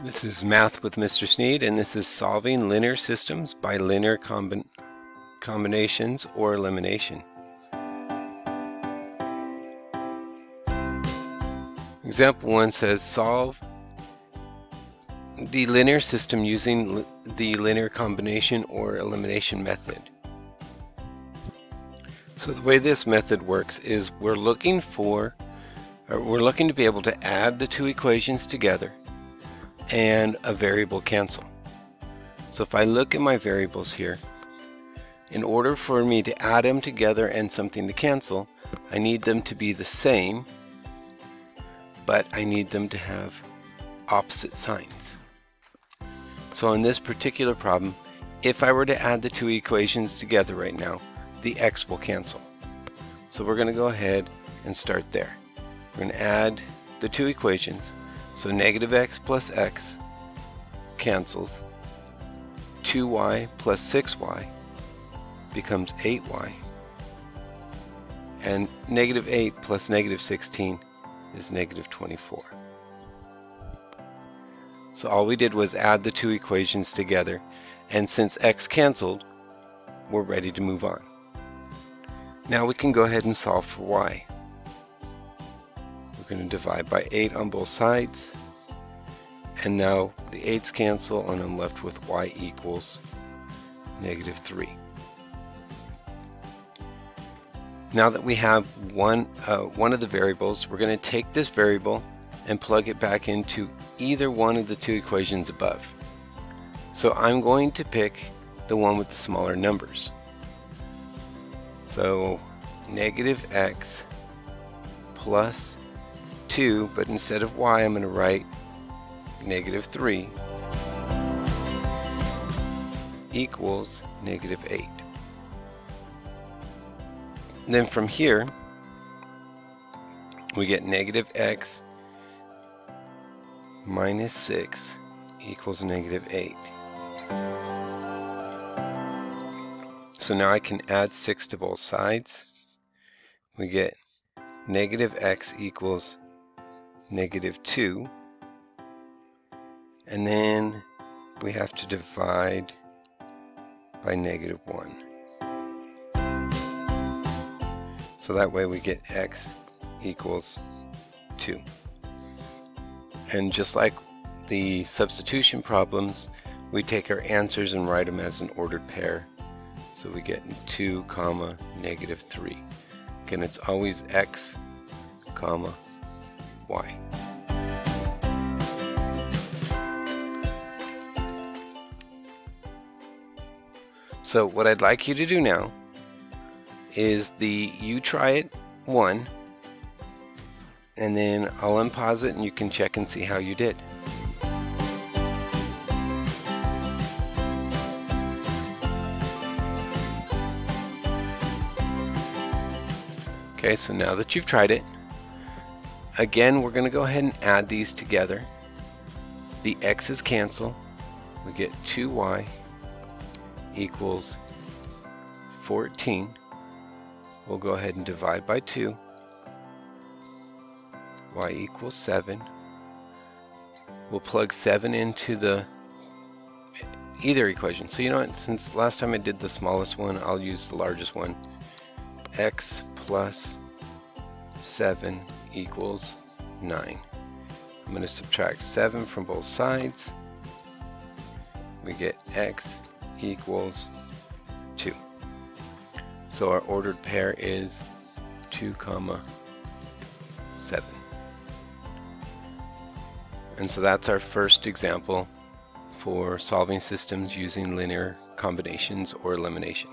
This is Math with Mr. Sneed, and this is solving linear systems by linear combinations or elimination. Example 1 says solve the linear system using the linear combination or elimination method. So the way this method works is we're looking to be able to add the two equations together and a variable cancel. So if I look at my variables here, in order for me to add them together and something to cancel, I need them to be the same, but I need them to have opposite signs. So in this particular problem, if I were to add the two equations together right now, the x will cancel. So we're going to go ahead and start there. We're going to add the two equations. So negative x plus x cancels. 2y plus 6y becomes 8y. And negative 8 plus negative 16 is negative 24. So all we did was add the two equations together, and since x canceled, we're ready to move on. Now we can go ahead and solve for y. We're going to divide by 8 on both sides, and now the 8's cancel and I'm left with y equals negative 3. Now that we have one of the variables, we're going to take this variable and plug it back into either one of the two equations above. So I'm going to pick the one with the smaller numbers. So negative x plus 2, but instead of y I'm going to write negative 3 equals negative 8. Then from here we get negative x minus 6 equals negative 8. So now I can add 6 to both sides. We get negative x equals negative 2, and then we have to divide by negative 1. So that way we get x equals 2. And just like the substitution problems, we take our answers and write them as an ordered pair. So we get 2 comma negative 3. Again, it's always x comma y. So what I'd like you to do now is you try it 1, and then I'll unpause it and you can check and see how you did. Okay, so now that you've tried it, again we're going to go ahead and add these together. The x's cancel. We get 2y equals 14. We'll go ahead and divide by 2. Y equals 7. We'll plug 7 into either equation. So you know what, since last time I did the smallest one, I'll use the largest one. X plus 7 equals 9. I'm going to subtract 7 from both sides. We get x equals 2. So our ordered pair is 2 comma 7. And so that's our first example for solving systems using linear combinations or elimination.